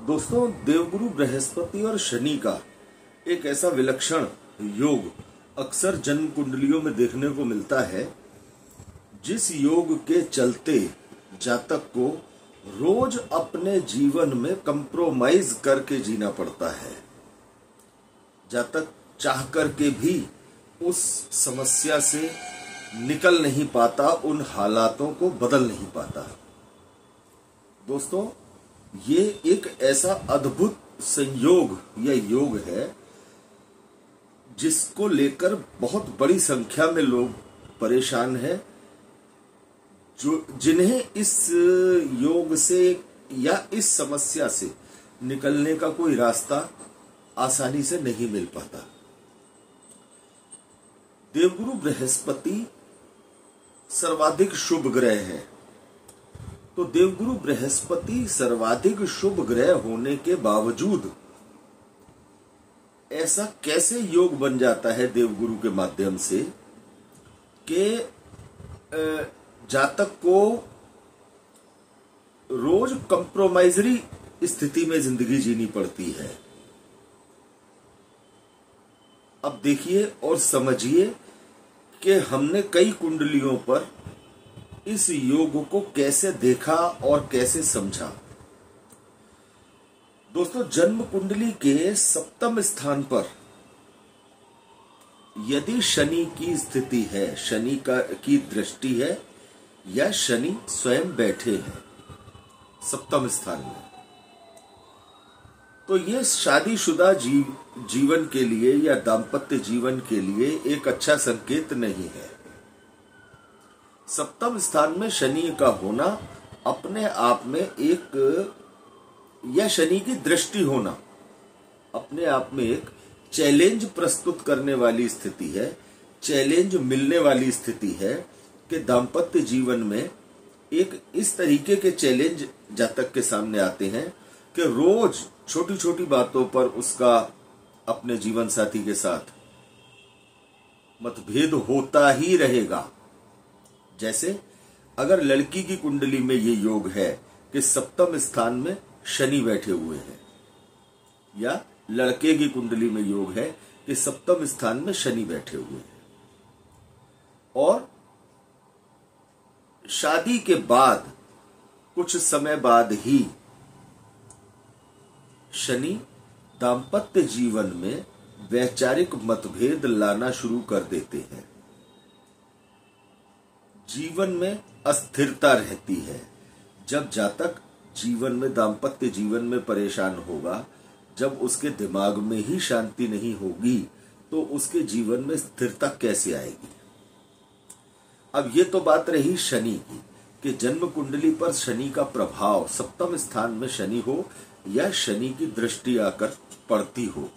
दोस्तों, देवगुरु बृहस्पति और शनि का एक ऐसा विलक्षण योग अक्सर जन्म कुंडलियों में देखने को मिलता है, जिस योग के चलते जातक को रोज अपने जीवन में कंप्रोमाइज करके जीना पड़ता है। जातक चाह करके भी उस समस्या से निकल नहीं पाता, उन हालातों को बदल नहीं पाता। दोस्तों, ये एक ऐसा अद्भुत संयोग या योग है जिसको लेकर बहुत बड़ी संख्या में लोग परेशान हैं, जिन्हें इस योग से या इस समस्या से निकलने का कोई रास्ता आसानी से नहीं मिल पाता। देवगुरु बृहस्पति सर्वाधिक शुभ ग्रह है, तो देवगुरु बृहस्पति सर्वाधिक शुभ ग्रह होने के बावजूद ऐसा कैसे योग बन जाता है देवगुरु के माध्यम से कि जातक को रोज कंप्रोमाइजरी स्थिति में जिंदगी जीनी पड़ती है। अब देखिए और समझिए कि हमने कई कुंडलियों पर इस योग को कैसे देखा और कैसे समझा। दोस्तों, जन्म कुंडली के सप्तम स्थान पर यदि शनि की स्थिति है, शनि की दृष्टि है या शनि स्वयं बैठे हैं सप्तम स्थान में, तो ये शादीशुदा जीवन के लिए या दाम्पत्य जीवन के लिए एक अच्छा संकेत नहीं है। सप्तम स्थान में शनि का होना अपने आप में एक, या शनि की दृष्टि होना अपने आप में एक चैलेंज प्रस्तुत करने वाली स्थिति है, चैलेंज मिलने वाली स्थिति है कि दाम्पत्य जीवन में एक इस तरीके के चैलेंज जातक के सामने आते हैं कि रोज छोटी छोटी बातों पर उसका अपने जीवन साथी के साथ मतभेद होता ही रहेगा। जैसे अगर लड़की की कुंडली में ये योग है कि सप्तम स्थान में शनि बैठे हुए हैं, या लड़के की कुंडली में योग है कि सप्तम स्थान में शनि बैठे हुए हैं, और शादी के बाद कुछ समय बाद ही शनि दाम्पत्य जीवन में वैचारिक मतभेद लाना शुरू कर देते हैं। जीवन में अस्थिरता रहती है। जब जातक जीवन में, दाम्पत्य जीवन में परेशान होगा, जब उसके दिमाग में ही शांति नहीं होगी, तो उसके जीवन में स्थिरता कैसे आएगी। अब ये तो बात रही शनि की कि जन्म कुंडली पर शनि का प्रभाव, सप्तम स्थान में शनि हो या शनि की दृष्टि आकर पड़ती हो,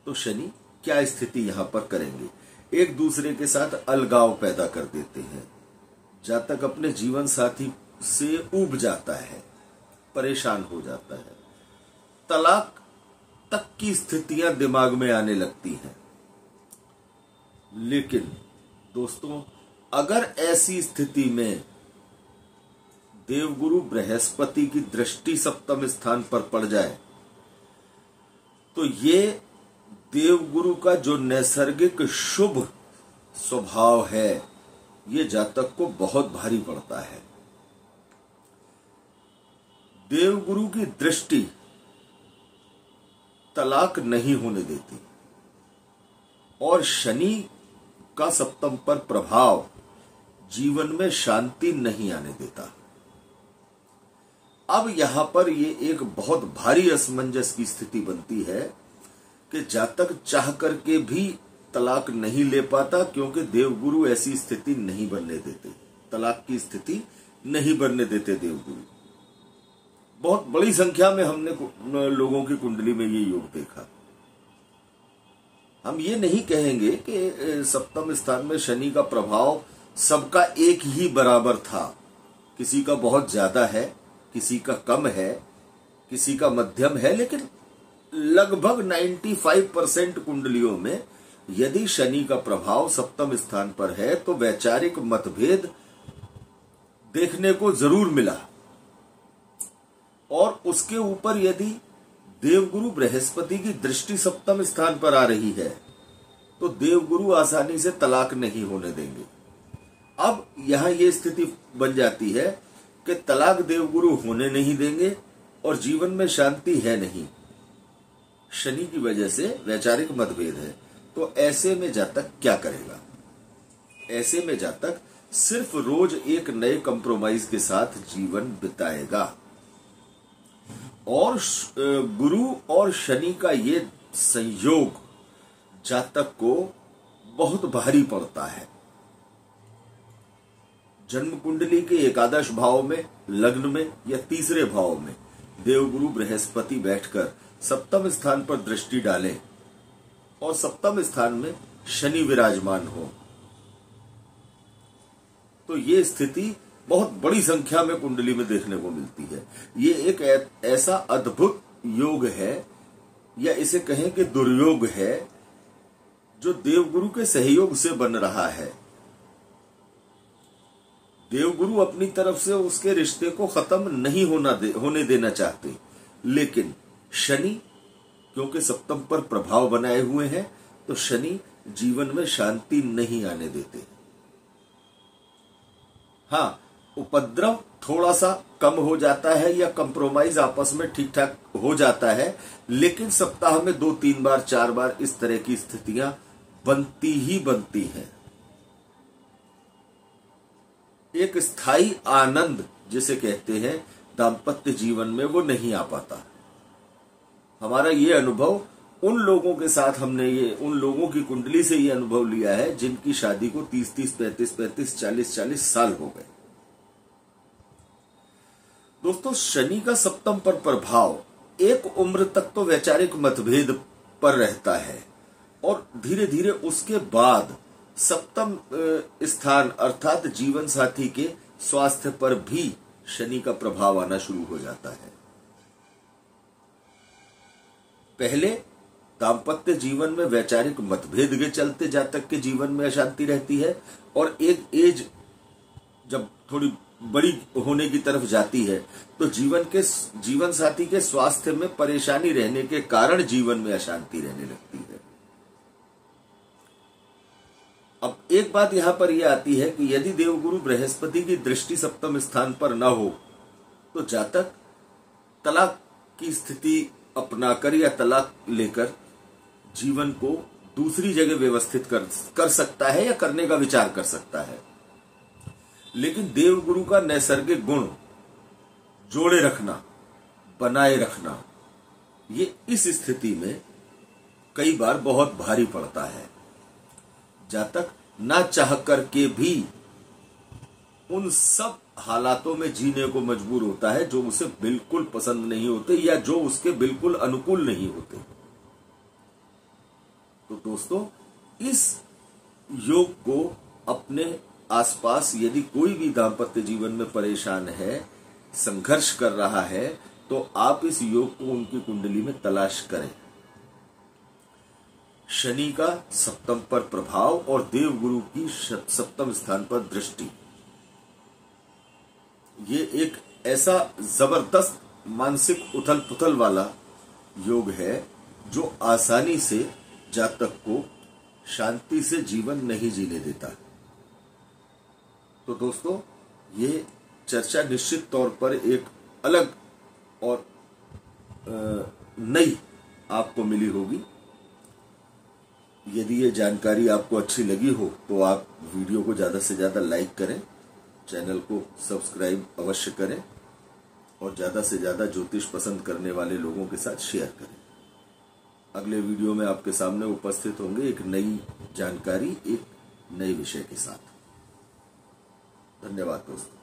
तो शनि क्या स्थिति यहां पर करेंगे। एक दूसरे के साथ अलगाव पैदा कर देते हैं। जातक अपने जीवन साथी से ऊब जाता है, परेशान हो जाता है, तलाक तक की स्थितियां दिमाग में आने लगती हैं। लेकिन दोस्तों, अगर ऐसी स्थिति में देवगुरु बृहस्पति की दृष्टि सप्तम स्थान पर पड़ जाए, तो ये देवगुरु का जो नैसर्गिक शुभ स्वभाव है, ये जातक को बहुत भारी पड़ता है। देवगुरु की दृष्टि तलाक नहीं होने देती, और शनि का सप्तम पर प्रभाव जीवन में शांति नहीं आने देता। अब यहां पर ये एक बहुत भारी असमंजस की स्थिति बनती है कि जातक चाह करके भी तलाक नहीं ले पाता, क्योंकि देवगुरु ऐसी स्थिति नहीं बनने देते, तलाक की स्थिति नहीं बनने देते देवगुरु। बहुत बड़ी संख्या में हमने लोगों की कुंडली में ये योग देखा। हम ये नहीं कहेंगे कि सप्तम स्थान में शनि का प्रभाव सबका एक ही बराबर था, किसी का बहुत ज्यादा है, किसी का कम है, किसी का मध्यम है, लेकिन लगभग 95% कुंडलियों में यदि शनि का प्रभाव सप्तम स्थान पर है तो वैचारिक मतभेद देखने को जरूर मिला। और उसके ऊपर यदि देवगुरु बृहस्पति की दृष्टि सप्तम स्थान पर आ रही है तो देवगुरु आसानी से तलाक नहीं होने देंगे। अब यहां ये स्थिति बन जाती है कि तलाक देवगुरु होने नहीं देंगे और जीवन में शांति है नहीं, शनि की वजह से वैचारिक मतभेद है। तो ऐसे में जातक क्या करेगा? ऐसे में जातक सिर्फ रोज एक नए कंप्रोमाइज के साथ जीवन बिताएगा। और गुरु और शनि का ये संयोग जातक को बहुत भारी पड़ता है। जन्म कुंडली के एकादश भाव में, लग्न में या तीसरे भाव में देवगुरु बृहस्पति बैठकर सप्तम स्थान पर दृष्टि डालें और सप्तम स्थान में शनि विराजमान हो तो ये स्थिति बहुत बड़ी संख्या में कुंडली में देखने को मिलती है। ये एक ऐसा अद्भुत योग है या इसे कहें कि दुर्योग है जो देवगुरु के सहयोग से बन रहा है। देवगुरु अपनी तरफ से उसके रिश्ते को खत्म नहीं होने देना चाहते, लेकिन शनि क्योंकि सप्तम पर प्रभाव बनाए हुए हैं तो शनि जीवन में शांति नहीं आने देते। हाँ, उपद्रव थोड़ा सा कम हो जाता है या कंप्रोमाइज आपस में ठीक ठाक हो जाता है, लेकिन सप्ताह में 2-3 बार 4 बार इस तरह की स्थितियां बनती ही बनती हैं। एक स्थायी आनंद जिसे कहते हैं दाम्पत्य जीवन में वो नहीं आ पाता। हमारा ये अनुभव उन लोगों के साथ उन लोगों की कुंडली से ये अनुभव लिया है जिनकी शादी को 30-30, 35-35, 40-40 साल हो गए। दोस्तों, शनि का सप्तम पर प्रभाव एक उम्र तक तो वैचारिक मतभेद पर रहता है और धीरे धीरे उसके बाद सप्तम स्थान अर्थात जीवन साथी के स्वास्थ्य पर भी शनि का प्रभाव आना शुरू हो जाता है। पहले दाम्पत्य जीवन में वैचारिक मतभेद के चलते जातक के जीवन में अशांति रहती है और एक एज जब थोड़ी बड़ी होने की तरफ जाती है तो जीवन साथी के स्वास्थ्य में परेशानी रहने के कारण जीवन में अशांति रहने लगती है। अब एक बात यहां पर यह आती है कि यदि देवगुरु बृहस्पति की दृष्टि सप्तम स्थान पर न हो तो जातक तलाक की स्थिति अपनाकर या तलाक लेकर जीवन को दूसरी जगह व्यवस्थित कर सकता है या करने का विचार कर सकता है। लेकिन देवगुरु का नैसर्गिक गुण जोड़े रखना, बनाए रखना, ये इस स्थिति में कई बार बहुत भारी पड़ता है। जातक ना चाह करके भी उन सब हालातों में जीने को मजबूर होता है जो उसे बिल्कुल पसंद नहीं होते या जो उसके बिल्कुल अनुकूल नहीं होते। तो दोस्तों, इस योग को अपने आसपास यदि कोई भी दाम्पत्य जीवन में परेशान है, संघर्ष कर रहा है, तो आप इस योग को उनकी कुंडली में तलाश करें। शनि का सप्तम पर प्रभाव और देवगुरु की सप्तम स्थान पर दृष्टि, ये एक ऐसा जबरदस्त मानसिक उथल पुथल वाला योग है जो आसानी से जातक को शांति से जीवन नहीं जीने देता। तो दोस्तों, ये चर्चा निश्चित तौर पर एक अलग और नई आपको मिली होगी। यदि ये जानकारी आपको अच्छी लगी हो तो आप वीडियो को ज्यादा से ज्यादा लाइक करें, चैनल को सब्सक्राइब अवश्य करें और ज्यादा से ज्यादा ज्योतिष पसंद करने वाले लोगों के साथ शेयर करें। अगले वीडियो में आपके सामने उपस्थित होंगे एक नई जानकारी, एक नए विषय के साथ। धन्यवाद दोस्तों।